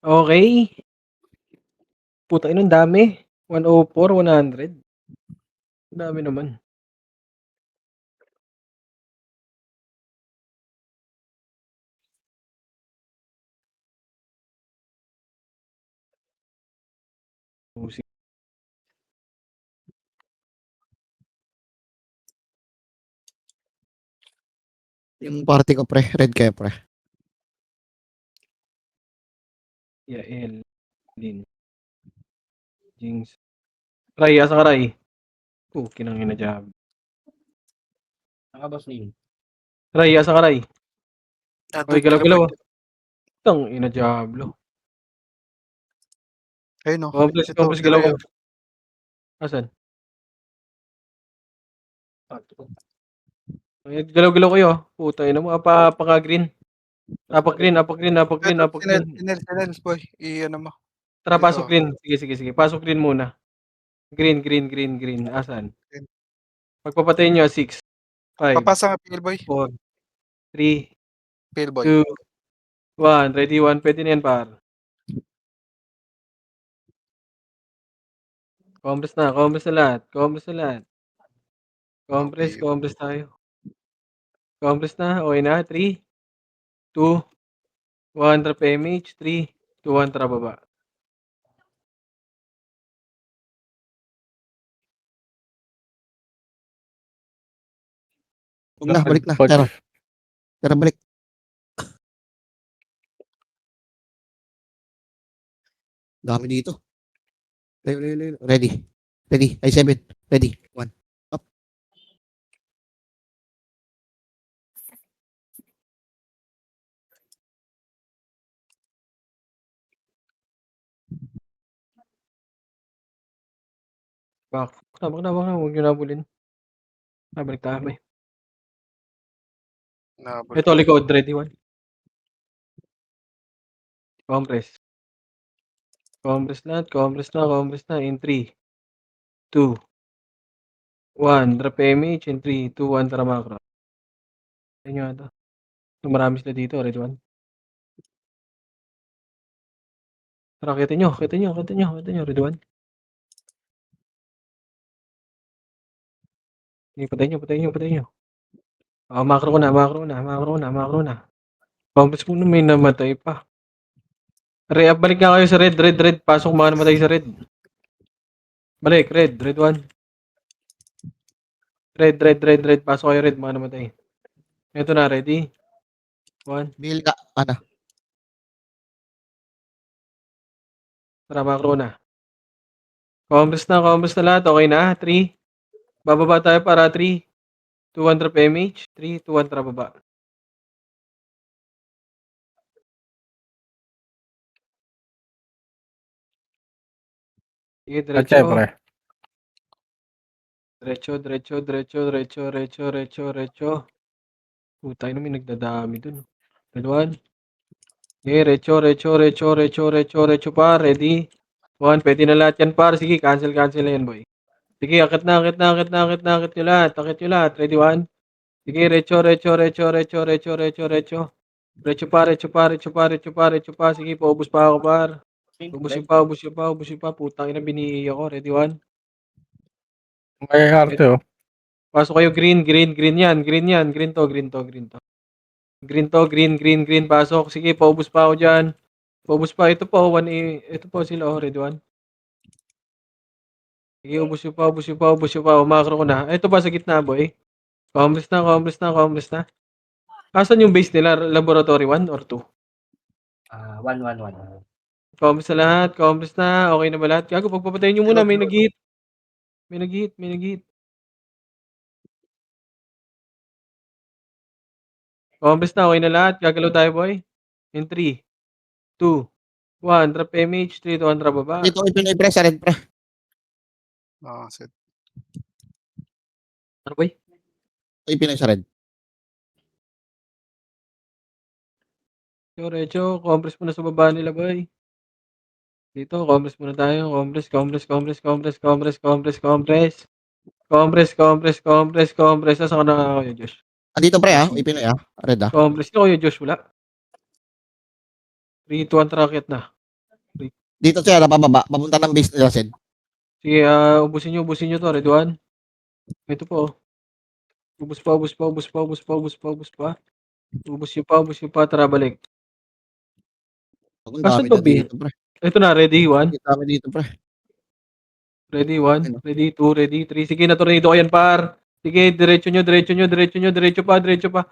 Okey. Putang ina ang dami. 104, 100. Ang dami naman. Oh, si Yung party ko pre, red kayo pre. Yael, Lin, Jinx. Ray, asa ka Ray? Pukinang ina Diablo. Boss Lee. Ray, asa ka Ray? Hoy, Nandun galaw-galaw, teleport. Putang ina Diablo. Ayun o. Complex, Ito, complex galaw ko. Asan? Ay, galaw-galaw kayo, putang ina mo, paka-green. Apa-green. Sinel, boy. I-ano mo. Tara, Dito. pasok green. Sige. Pasok green muna. Green. Asan? Green. Pagpapatayin nyo, 6, 5, Papasa nga, Pale Boy. 4, 3, Pale Boy. 2, 1. Ready, 1. Pwede na yan, par. Compress na lahat. Compress tayo. Compress na, okay na. 3, 2, 1. Drop image. 3, 2, 1. Tara baba. Huwag na, balik na. Tara, balik. Dami dito. Ready. Ay, 7. Ready. 1. Up. Back. Huwag na. Huwag nyo nabulin. Balik tayo, bay. Nabalik. Ito, likod. Ready, 1. Compress na. In 3, 2, 1. Drop image. In 3, 2, 1. Tara macro. Ayun nga ito. Marami sila dito. Ready, 1. Tara, kita nyo. Ready, 1. Patayin nyo. Macro ko na. Compress muna, may namatay pa. Balik nga kayo sa red. Pasok mga namatay sa red. Balik, red 1. Red. Pasok kayo red, mga namatay. Ito na, ready? 1. Bill ka. Ano? Tara, macro na. Compress na lahat. Okay na? 3. Bababa tayo para 3, 2, 1. Drop image. 3, 2, 1. Tara, baba. Sige, diretso. Diretso. Putay na, may nagdadami dun. Red 1. Okay, recho pa. Ready? 1. Pwede na lahat yan, par. Sige, cancel na yan, boy. Sige, akit nyo lahat. Ready, 1. Sige, recho. Recho pa. Sige, paubos pa ako, par. Ubus yung pa. Putang ina, binihi ako. Ready, 1. May arte oh. Pasok kayo, green yan. Green to. Green. Pasok. Sige, paubos pa ako dyan. Paubos pa. Ito po, 1. Ito po sila, oh. Ready, 1. Sige, ubos yung pa. Umakro ko na. Ito pa sa gitna, boy. Compress na. Asan yung base nila? Laboratory 1 or 2? 1. Compress na lahat. Okay na ba lahat? Gago, pagpapatayin nyo muna. May nag-hit. Compress na. Okay na lahat. Gagalaw tayo, boy. In 3, 2, 1. Drop image. 3, 2, 1. Drop baba. Dito ko pinay pre, sa red pre. Set. Ano, boy? Ito pinay sa red. Recho, compress muna sa baba nila, boy. Dito, compress muna tayo. Compress. Saan ka na kayo, Josh? Andito pre ipinay red Compress ka kayo, Josh. Wala. 3, 2, 1, racket na. Dito siya, pababa. Papunta ng base nila, Sed. Sige, ubusin nyo to, Red One. Ito po, oh. Ubus pa. Ubus nyo pa, tara balik. Ang Asan dami to, na B? dito, pre. Ito na, ready, 1. Ang dami dito, pre. Ready, 1. Ayun, oh. Ready, 2. Ready, 3. Sige, natornado ko yan, par. Sige, diretso nyo. Diretso pa. Diretso pa.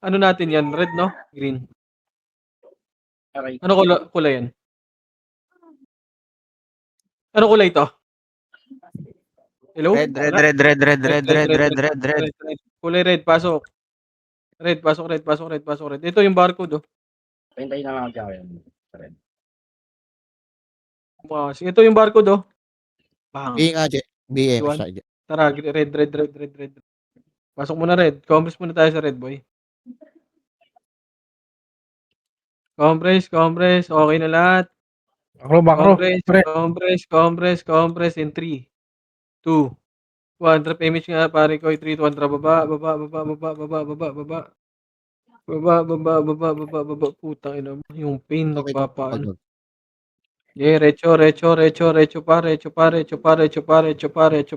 Ano natin yan? Red, no? Green. Ano kulay yan? Ano kulay to? Hello? Red. Kulay red, pasok. Red. Ito yung barcode, oh. Hintayin na lang ako yan. Ito yung barcode, oh. Bang. B nga, Che. B, Iwan. side. Tara, red. Pasok muna red. Compress muna tayo sa red, boy. Compress. Okay na lahat. Makro. Pre. Compress in 3, 2, 1. Trap image nga, pare ko. 3, 2, 1. Baba. Putang ina mo. Yung pin, Okay, nagpapaan. pag- Yeah, recho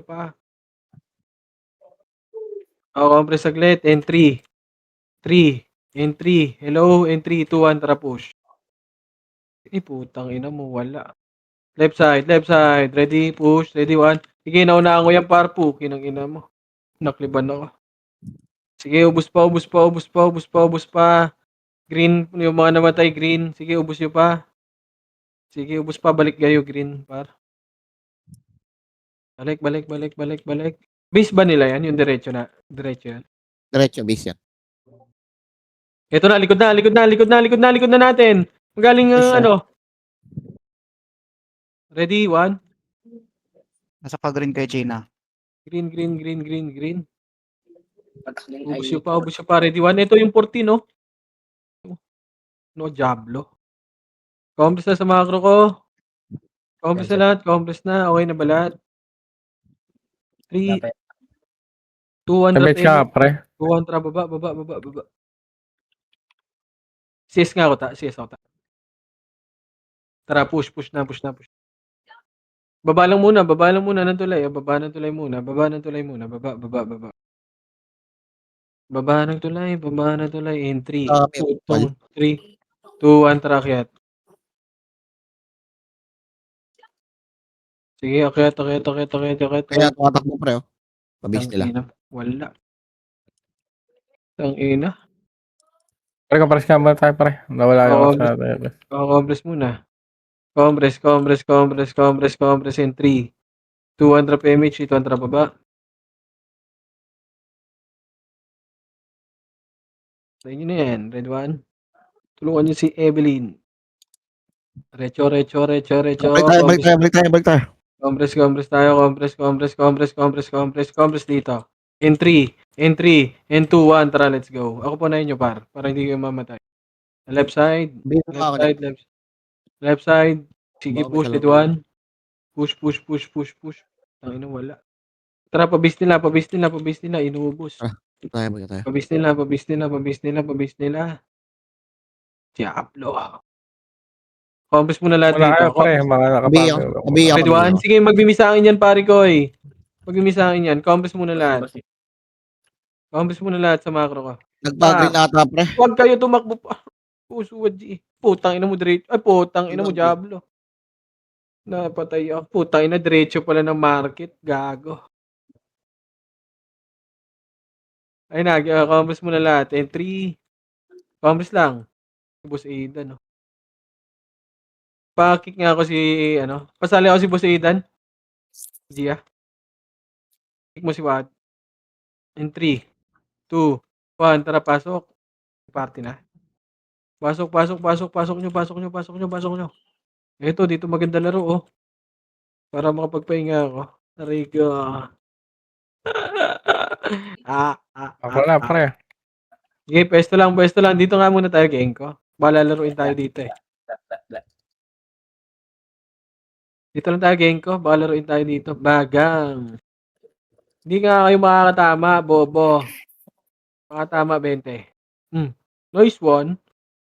pa. Compress saglit. In 3, 3. Hello, in 3, 2, 1. Tara, push. Putang ina mo, wala. Left side. Ready, push. Ready, 1. Sige, naunaan ko yan, parpu. Kinang ina mo. Nakliban ako. Sige, ubus pa. Green, yung mga namatay, green. Sige, ubus nyo pa. Sige, ubus pa. Balik kayo, green, par. Balik. Base ba nila yan? Yung diretso yan. Diretso, base yan. Ito na, likod na natin. Magaling Yes, sir. Ready, 1. Nasa pa-green kay China. Green. Ubus nyo pa. Ready, 1. Ito yung 14, no? No, Diablo. Compress na sa macro ko. Compress na lahat. Okay na ba lahat? 3, 2, 1. Sabit ka, pre. 2, 1. Tara, baba. CS nga ako ta. Tara, push na. Baba lang muna ng tulay. Baba ng tulay muna. Baba. Baba ng tulay. In 3, Dami, 2, 1. Tara, akyat. Sige, akyat. Kaya tumatakbo, pre, oh. Pabase nila. Tangina, wala. Tangina. Pre, kapares ka ba tayo, pre? Nawala Oo, ako sa tayo. Compress muna. Compress in 3, 2, 1. Drop image. 2, 1. Drop baba. Sa inyo na yan. Red 1. Tulungan niyo si Evelyn. Recho. Balik tayo. Compress tayo. Compress dito. In 3, in 2, 1. Tara, let's go. Ako po na inyo, par. Para hindi kayo mamatay. Left side. Base nga ako. Left side. Sige, Baka push. may Red 1. Push. Tangina, wala. Tara, pabis nila. Inubos. Tayo. Pabis nila. Diablo. Compress muna lahat Wala dito. kayo, pre. Mga nakapagod. Abi ako. Red 1. Sige, magbimisangin yan, pare ko eh. Compress muna lahat. Sa macro ko. Nagpa-green ata, pre. Huwag kayo tumakbo pa. Pusuwad G. Putang ina mo diretso. Ay, putang ina mo, Diablo. Napatay ako. Putang ina, diretso pala ng market. Gago. Ay, compress muna lahat. And 3. Compress lang. Boss Aidan, no? Pa-kick nga ako si, pasali ako si Boss Aidan. Gia. Kick mo si Wad. In 3, 2, 1. Tara, pasok. Party na. Pasok nyo. Ito, dito maganda laro, oh. Para makapagpahinga ako. Taray ko. Ako na, pre. Sige, pwesto lang. Dito nga muna tayo, geng ko. Bala laruin tayo dito, eh. Dito lang tayo, geng ko. Baka laruin tayo dito. Bagang. Hindi nga kayo makakatama, bobo. Baka tama 20. Nice one.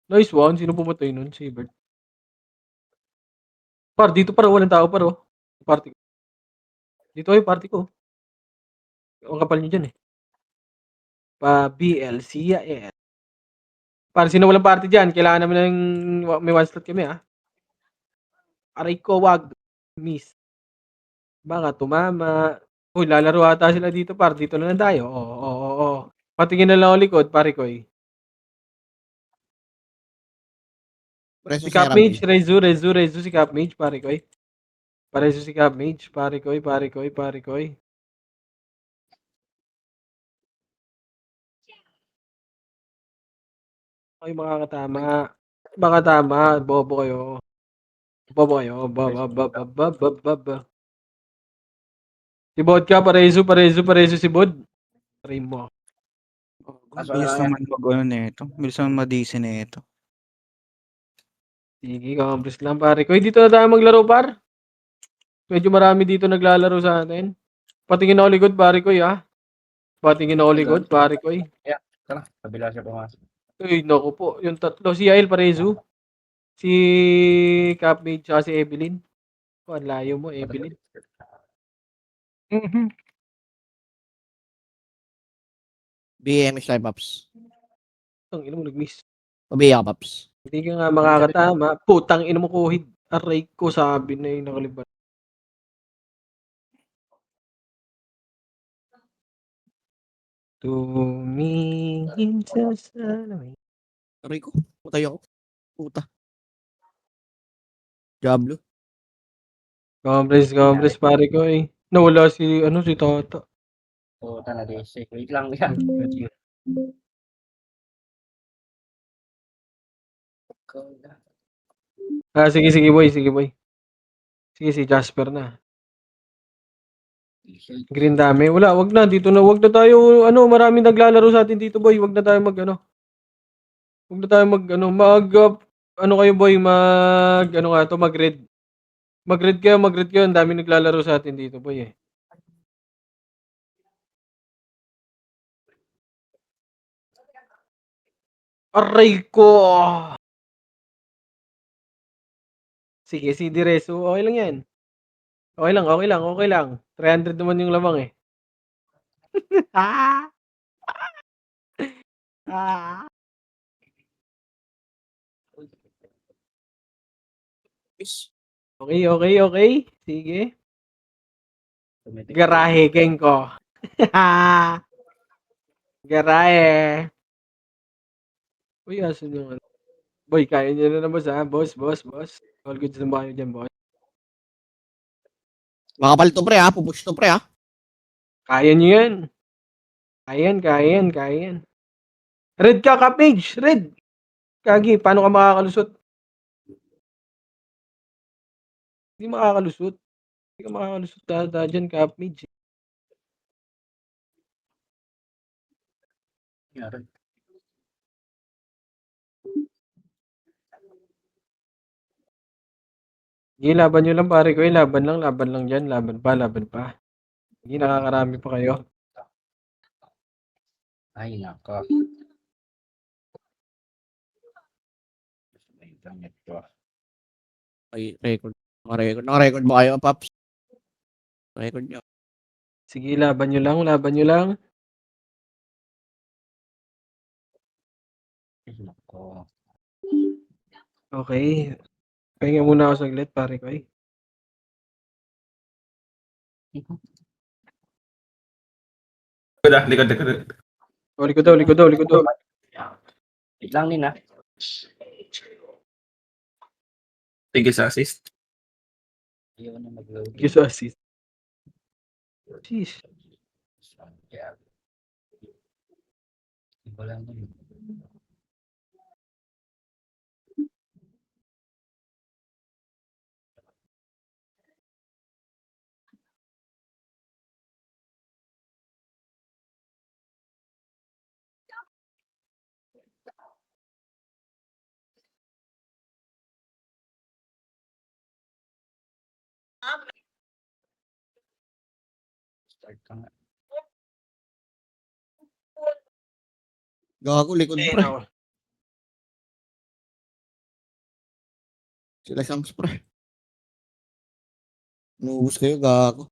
Nice one. Sino pumatay nun? Si Bert. Par, dito par, walang tao par, oh. Party. Dito yung party ko. Ang kapal nyo dyan eh. Pa BLC, yeah. Par, sino walang party dyan? Kailangan namin ng may one slot kami, ah. Aray ko, wag. Miss. Baka tumama. Uy, lalaro ata sila dito, par. Dito na lang tayo. Oo. Patingin na lang ako likod, pare ko eh. Preso Si si Cap Ramil. Mage, Rezu, si Cap Mage, pare ko eh. Pareso si Cap Mage, pare ko eh. Ay, makakatama. Baka tama, bobo kayo. Ba. Si Vodka, pareso si Bod. Try mo. Kaso Bilis lang yan. naman mag-ano nito. Bilis naman madisi nito. Sige, compres lang pare ko. Dito na tayo maglaro par. Medyo marami dito naglalaro sa atin. Patingin ako likod pare ko ah. Patingin ako likod pare ko eh. Tara, kabila siya pumasok. Uy, naku po. Yung tatlo, si Yael Parezu. Si Cap Mage, tsaka si Evelyn. Oh, ang layo mo, Evelyn. BMX Live Ups. Ang ina mo nag-miss. Pabiya ka, Paps. Hindi ka nga makakatama. Putang ina mo kuhid. Aray ko sabi na yung nakaliban. Tumingin sa salamin. Aray ko. Putay ako. Puta. Diablo. Compres pare ko eh. Nawala si Tata. Puta na DC. Wait lang yan. Sige boy. Sige si Jasper na. Green dami. Wala, wag na dito na. Wag na tayo maraming naglalaro sa atin dito boy. Wag na tayo Wag na tayo kayo boy, mag-red. Mag-red kayo. Ang dami naglalaro sa atin dito boy eh. Aray ko! Sige, si Direso. Okay lang yan. Okay lang. 300 naman yung lamang eh. Okay. Sige. Garahe, geng ko. Garahe. Uy, asan yung ano? Boy, kaya niyo na boss ha? Boss. All goods na ba kayo dyan, boss? Makapal to pre ha. Pupush to pre ha. Kaya niyo yan. Kaya yan. Red ka, Kapage! Red! Kagi, paano ka makakalusot? Hindi makakalusot. Hindi ka makakalusot dyan, Kapage. Sige, laban nyo lang pare ko eh. Laban lang dyan. Laban pa. Sige, nakakarami pa kayo. Ay, nako. May internet ko. Ay, record. Naka-record ba kayo, Paps? Record nyo. Sige, laban nyo lang. Ay, nako. Okay. Pahinga muna ako saglit, pare ko eh. Likod. O, likod daw. Wait lang din ah. Thank you sa assist. Ayaw na mag-load. Thank you sa assist. Jeez. Iba lang yun. Start ka nga. Gago, likod Eh, pre. nako. Sila Sams pre. Nuubos kayo, gago.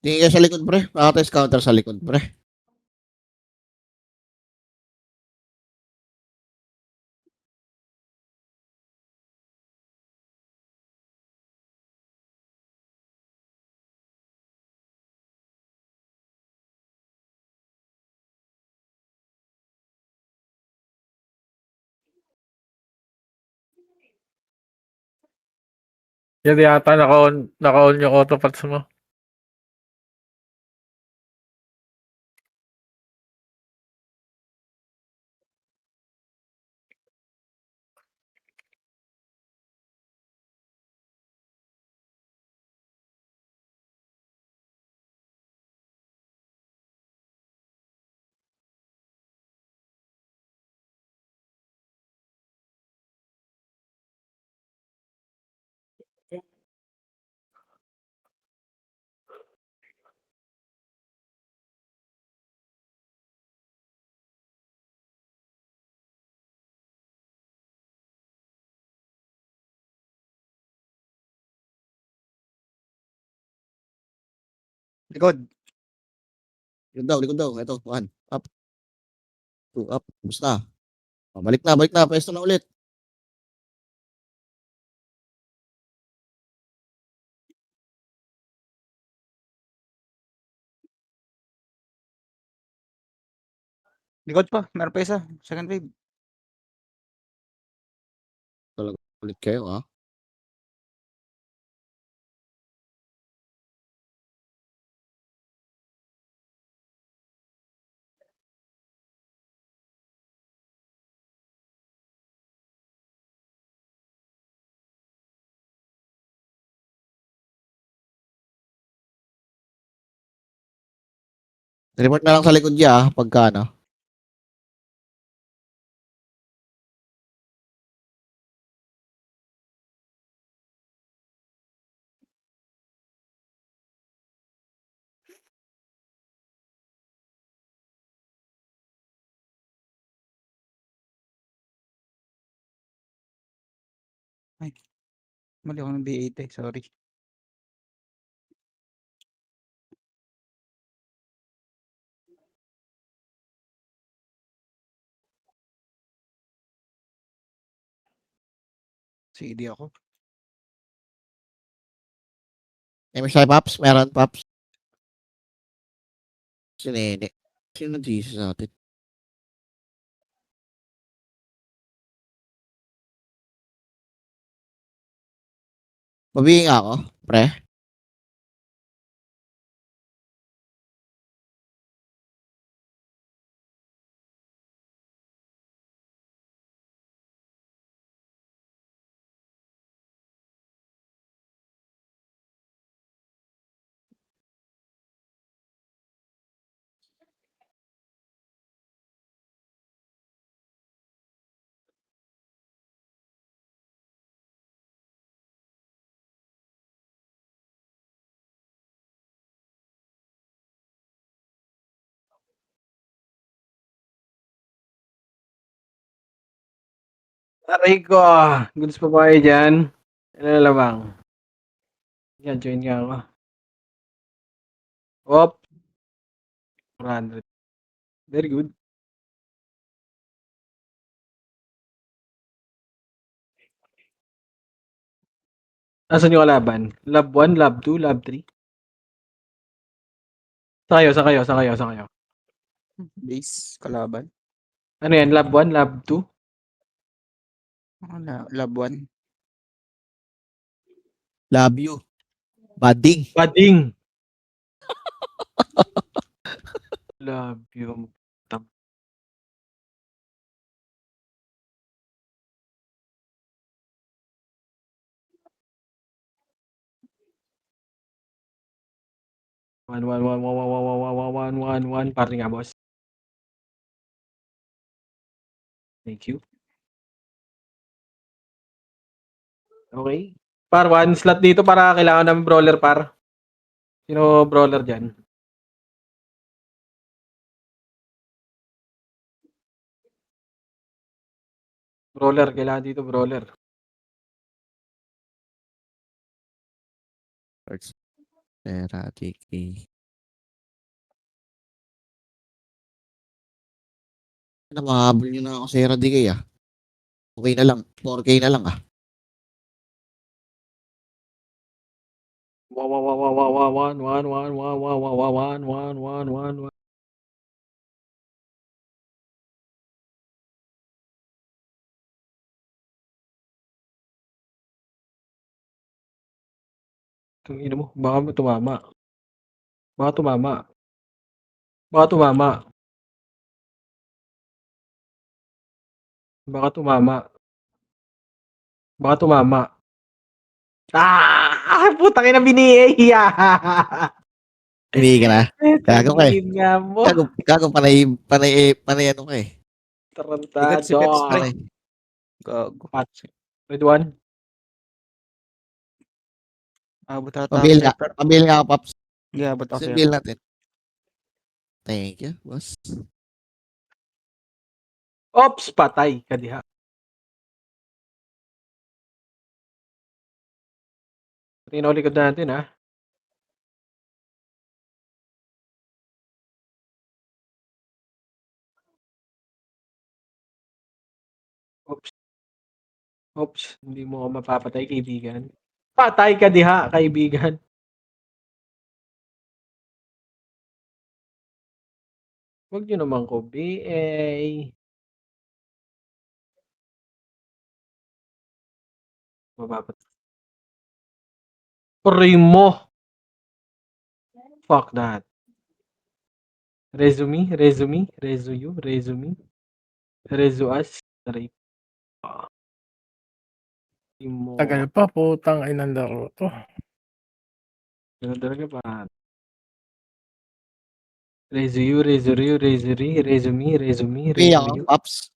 Tingin kayo sa likod pre. Pakatest counter sa likod pre. Yan yata naka-on yung autopots mo. Likod. Likod daw. Ito, 1. Up. 2, up. Basta. Balik na. Pwesto na ulit. Likod pa. Meron pa isa. Second wave. Ulit kayo, ha? Report na lang sa likod niya, ha? Pagka, ano. Mali ako ng B8 eh. Sorry. CD ako. MSI Pops? Meron, Pops? Si Nene. Sino Jesus natin? Mabingin ako, pre. Aray ko. Goods pa ba kayo dyan? Ano na lamang? Yan, join nga ako. Op. 400. Very good. Asan yung kalaban? Lab 1, Lab 2, Lab 3? Sa kayo. Base. Kalaban. Ano yan? Lab 1, Lab 2? Lab 1. Love you. Bading. Bading. Love you. One. Parte nga, boss. Thank you. Okay. Par, one slot dito para kailangan ng brawler, par. Sino brawler dyan? Brawler, kailangan dito brawler. Pera, Tiki. Mahabol nyo na ako sa Eradicate ah. Okay na lang. 4K na lang ah. One. Tangina mo, baka tumama. Baka tumama. Baka tumama. Baka tumama. Baka tumama. Putang ina binihiya. Hindi ka na. Gago ka eh. Nga mo. Gago panay ano ka eh. Ikat si Peps, pre. Panay. Gago. Red one. Abot ata. Pabil nga. Pabil nga ako, Paps. Yeah, abot ako sa'yo. Pabil natin. Thank you, boss. Ops, patay ka diha. Tinolikod natin ha. Oops, hindi mo ako mapapatay, kaibigan. Patay ka diha, kaibigan. Huwag nyo naman ko, BA. Mapapatay. Primo. Fuck that. Resume. Resuas. Taray. Primo. Tagal pa, putang inang laro to. Ganun talaga pa. Resume. Kaya ako, Paps.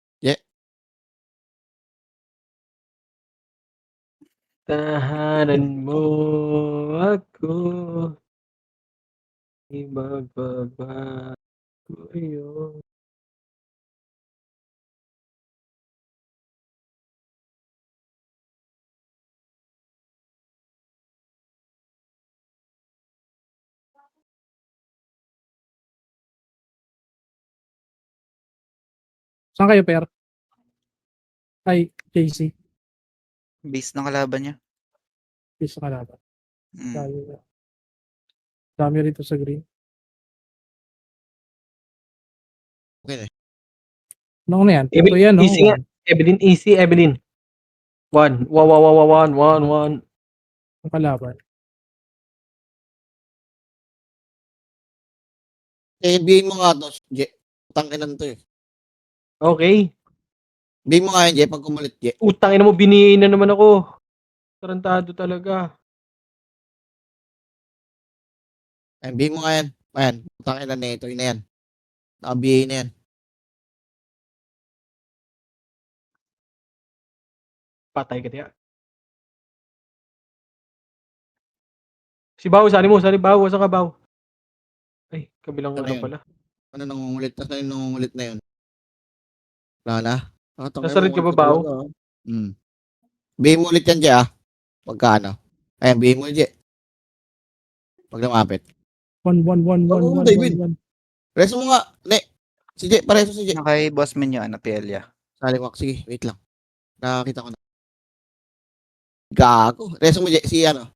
Tahanan mo ako. Ibagbabago yun. Saan kayo, Per? Ay, JC. Base ng kalaban niya. Please sa kalaban. Mm. Dami rito sa green. Okay na. Ano na yan? Evelyn, Ito yan, no? easy nga. Evelyn. One. Ang kalaban. NBA mo nga to, Je. Tanginan to eh. Okay. NBA mo nga yan, Je, pag kumulit, Je. Utang ina mo, biniin na naman ako. Tarantado talaga. NBA mo nga yan. Ayan, tanginan na ito, yun na yan. Naka-BA na yan. Patay ka diya. Si Bao, sali mo. Bao. Saan ka, Bao? Ay, kabilang Ano ano yun? pala. Ano nangungulit? Tapos yung nangungulit na yun? Wala na? Nasa red ka ba, Bao? BA mo ulit yan, Je, ah. Pagka ano. Ayan, BA mo, Je. Pag lumapit. 1. Oo, David. Reso mo nga. Ne. Si Je, pareso si Je. Kay boss man yun, Apelia. Saliwak, sige, wait lang. Nakakita ko na. Gago. Reso mo, Je, si ano.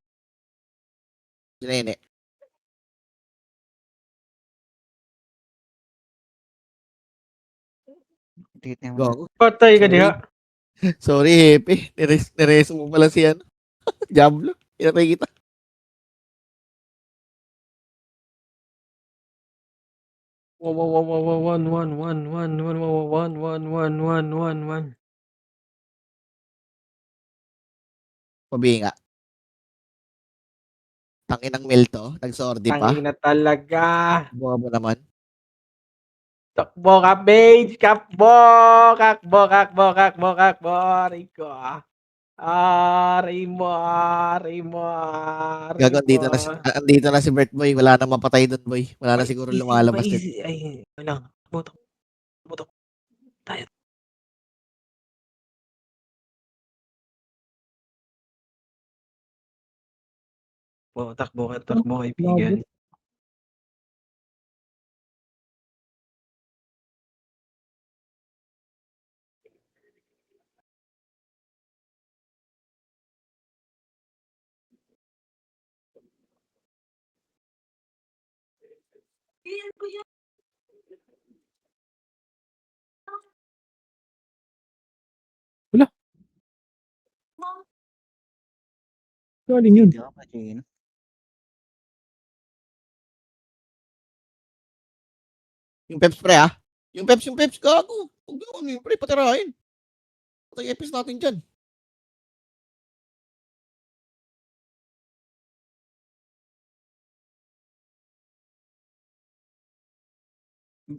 Si Nene. Tingnan mo. Gago. Patay ka Sorry. diha. Sorry, Hepe. Nireso mo pala si ano. Diablo. Pinatay kita. One. Pabinga. Tanginang Milto, nagsordi pa. Tangina talaga. Bobo naman. Takbo ka, Paige! Kakbo! Kakbo! Aray ko. Aray mo. Gago, andito na si Bert Boy. Wala nang mapatay doon, boy. Wala na siguro lumalabas din. Ay, ano? Butok. Tayo. Takbo kaibigan. Galing yun. Hindi ako pa-chain. Yung Peps, pre, ah. Yung Peps, gago. Huwag gawin yun, pre, patirahin. Patay epis natin dyan.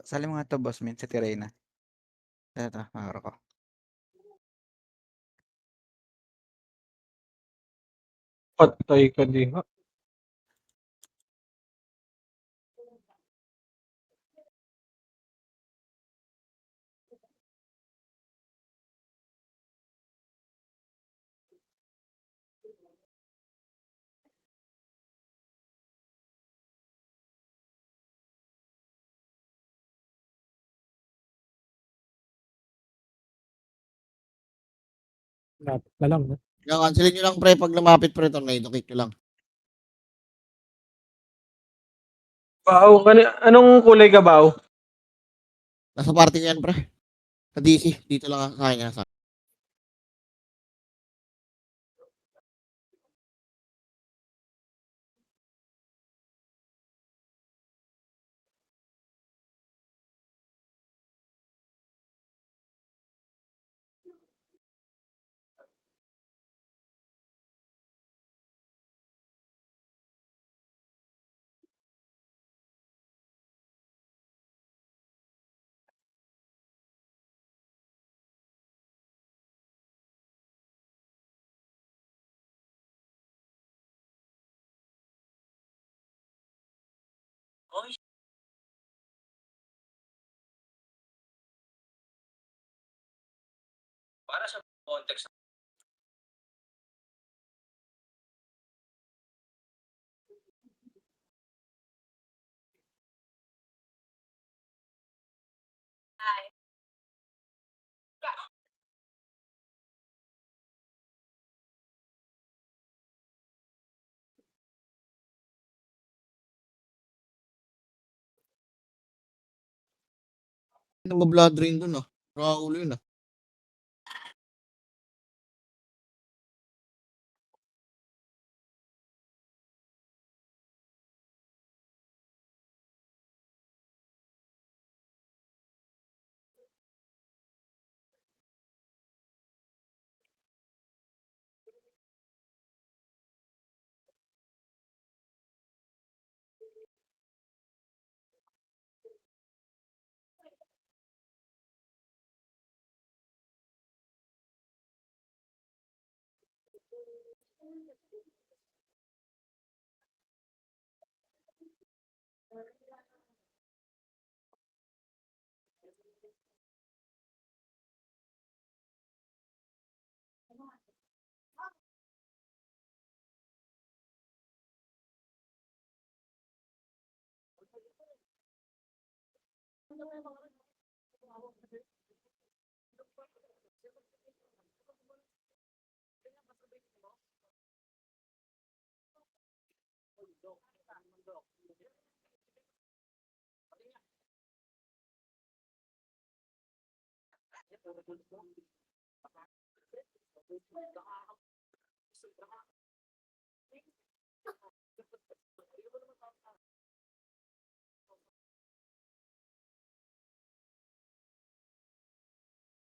Sali mo nga to, boss, min, sa Tirena. Ito, makaro ko. Patay ka diha. Lapit na lang. No? Cancelin nyo lang, pre, pag lumapit, pre, tornado kick nyo lang. Bao, anong kulay ka, Bao? Nasa party ko yan, pre. Sa DC, dito lang sa akin yan. Para sa context. Nag-blood drain dun, ah. Rakaulo yun, ah.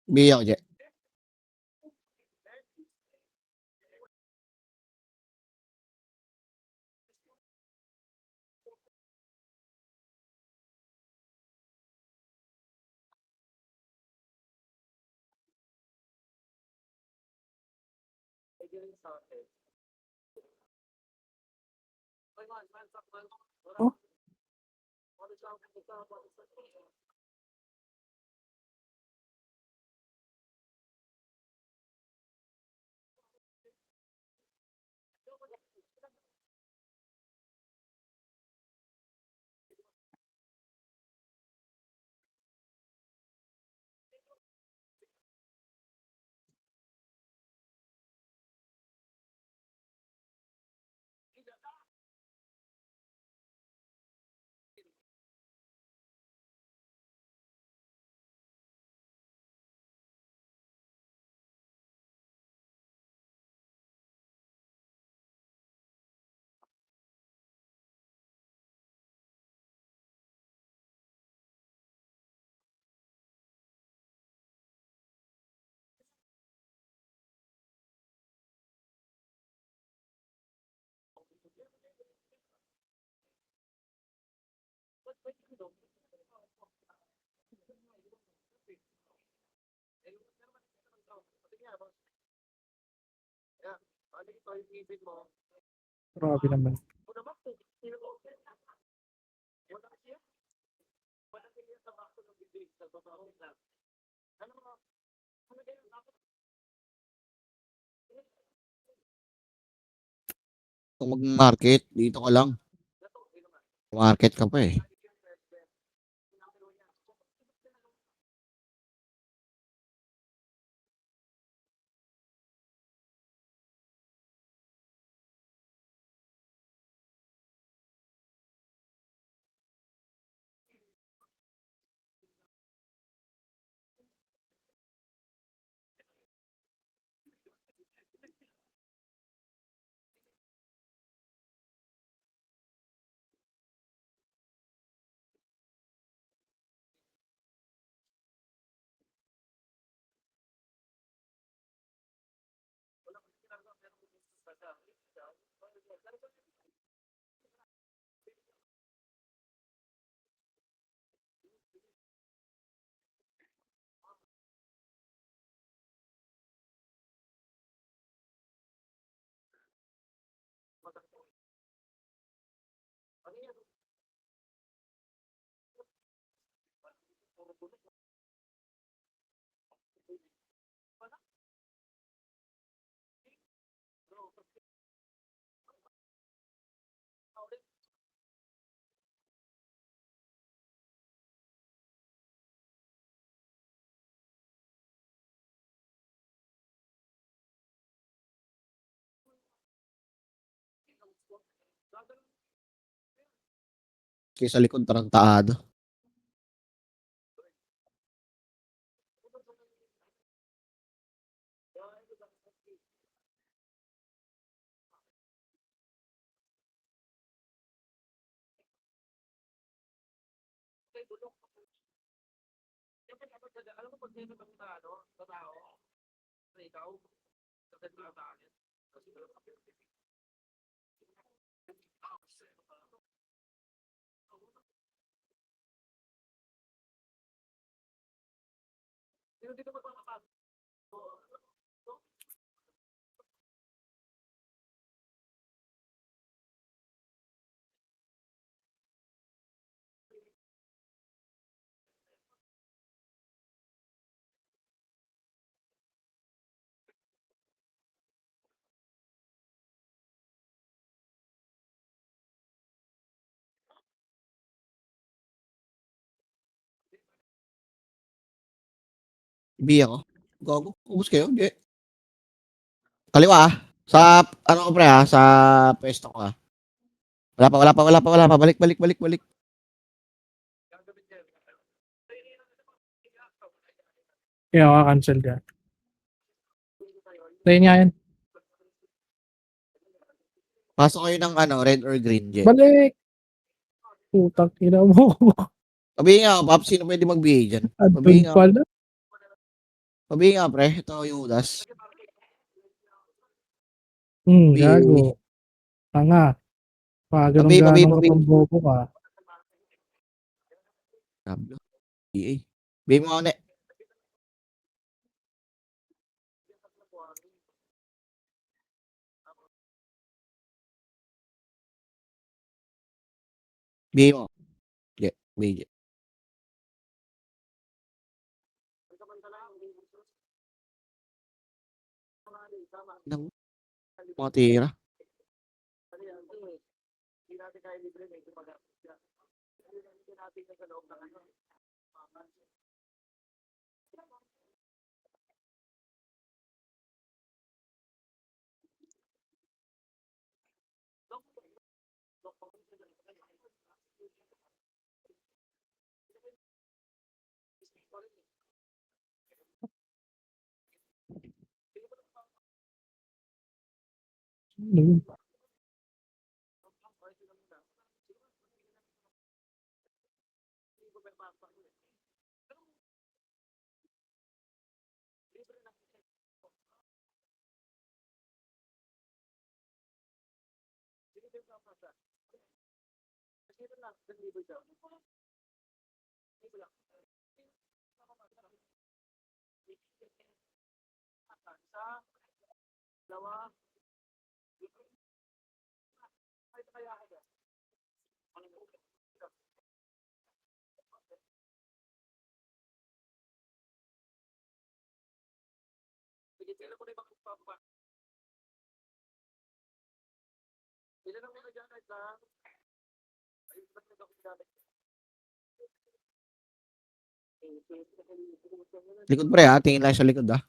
Biyak, Je. Oh. Grabe naman. Kung mag-market, dito ka lang. Market ka pa eh. Kaya sa likod tarantado. Biyak ko. Gago. Ubus kayo. Je. Kaliwa ah. Sa, ano ko pre ah, sa pwesto ko ah. Wala pa. Balik. Kaya maka-cancel ka. Play niya yan. Pasok kayo ng ano, red or green, Je. Balik! Putang ina mo. Sabihin nga, Pap, sino pwede magbigay dyan? Advent Sabihin nga. pala. Pabi nga, pre. Ito yung udas. Gago. Tanga. Pabi, pabi, Ganong pabi. kapambobo ka. Diablo. EA. Pabi mo ako, ne. Pabi mo. Hindi. Pabi. Nang mga tira. Ano yun? Likod, pre, ha. Tingin lang sa likod, ha.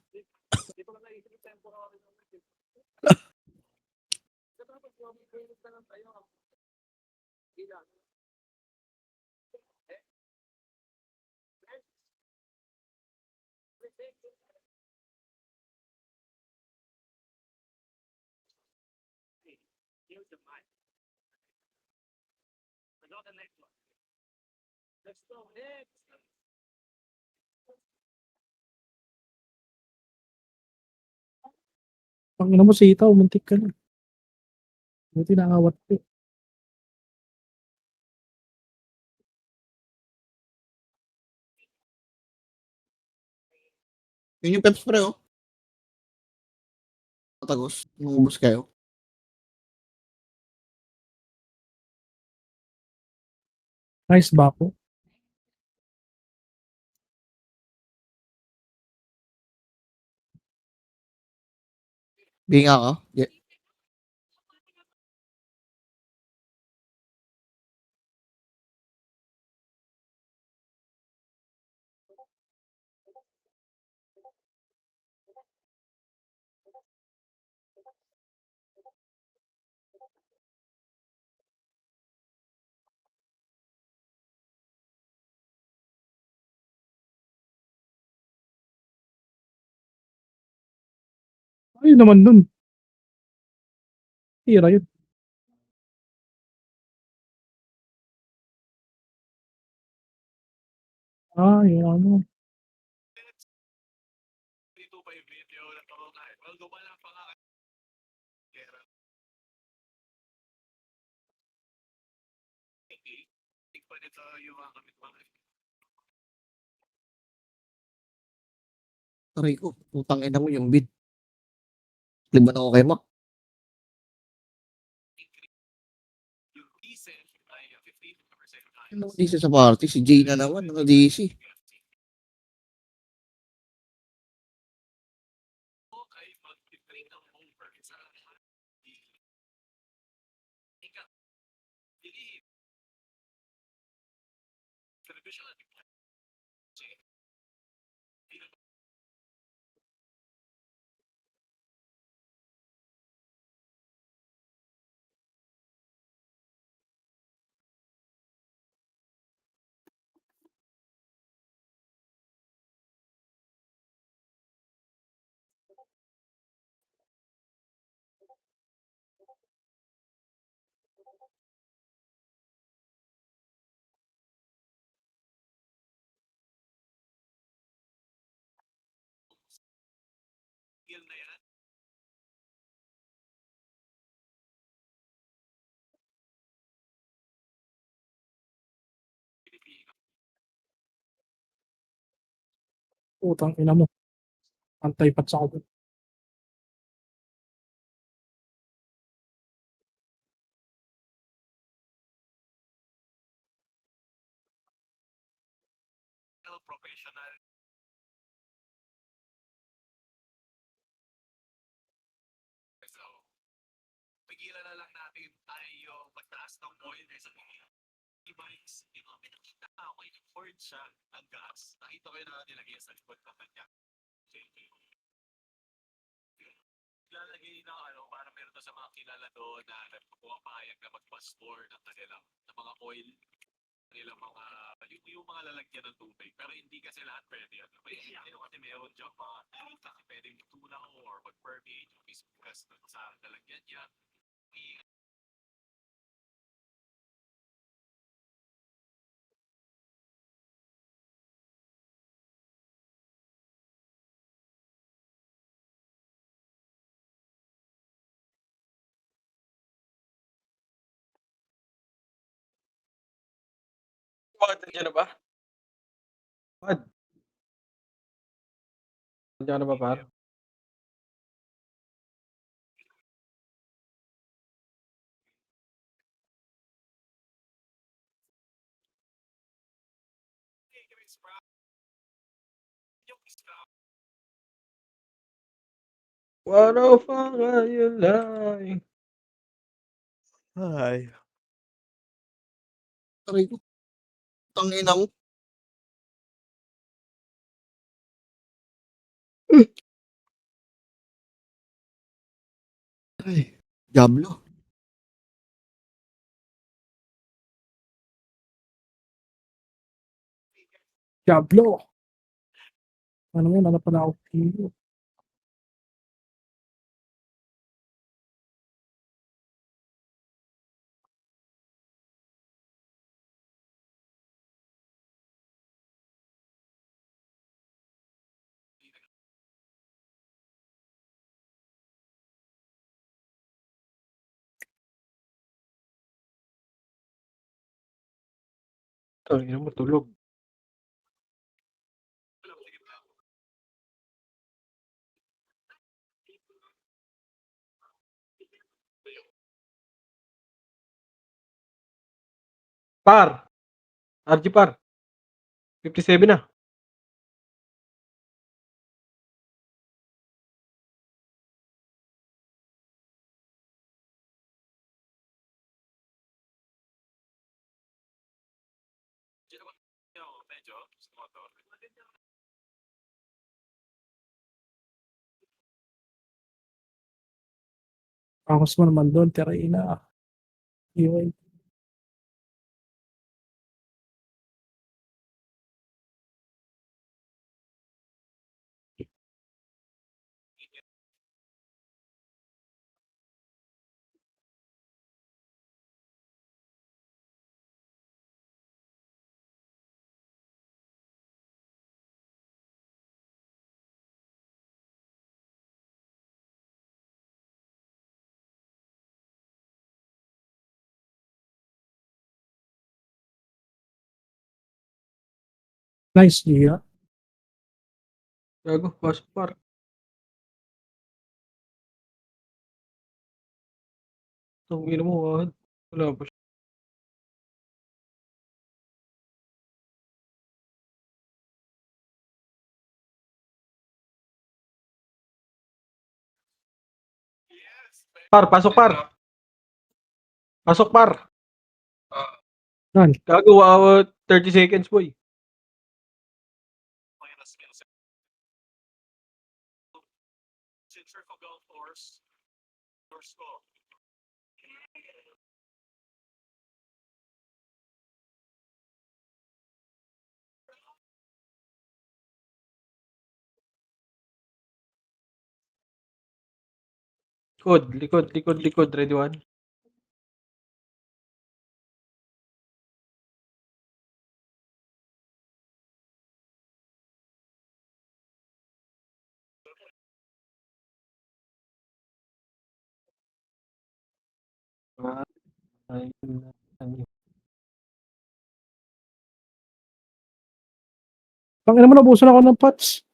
Pang ina mo sitaw, muntik ka na. Buti nakawat ko. Yun yung peps, pre, oh. Matagos. Mungubos kayo. Nice ba po? Binga ka. Yeah. Ayun naman dun. Tira yun. Yung ano. Aray ko. Putang ina mo yung bid. Liban ako kay Mac. Ano DC sa party? Si Jay na naman. Naka-DC. Putang ina mo. Antay pat sa ako. Bakit nandiyan na ba? Bakit? Nandiyan ka na ba, par? What a fuck are you lying? Ay. Aray ko. Tangina mo. Ay, Diablo. Diablo. Ano yun? Ano pala ako kilo? Tangina mo, tulog. Par! RG par. 57 na. Angos mo naman doon. Terena. Iwan. Nice, Gia. Gago, pasok par. Tangina mo, ah. Wala pa siya. Par, pasok par. Pasok par. Yan. Gago, 30 seconds, boy. Likod. Ready one. Ay, Tangina mo, nabusan ako ng pots.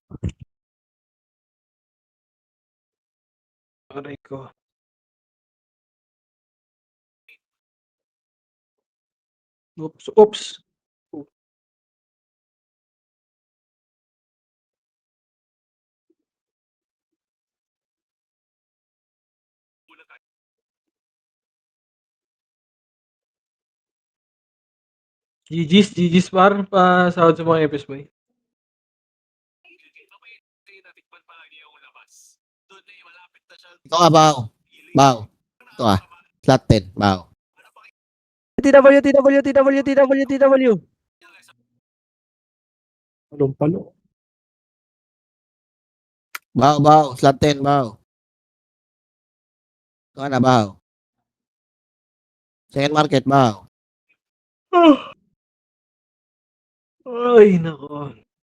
aray ko. Oops. GG's par pa sahod sa mga FS boy. Ito ka, Bao. Bao. Ito ka. Slot 10, Bao. TW. Palong palo. Bao. Slot 10, Bao. Ito ka na, Bao. Second market, Bao. Ay, nako.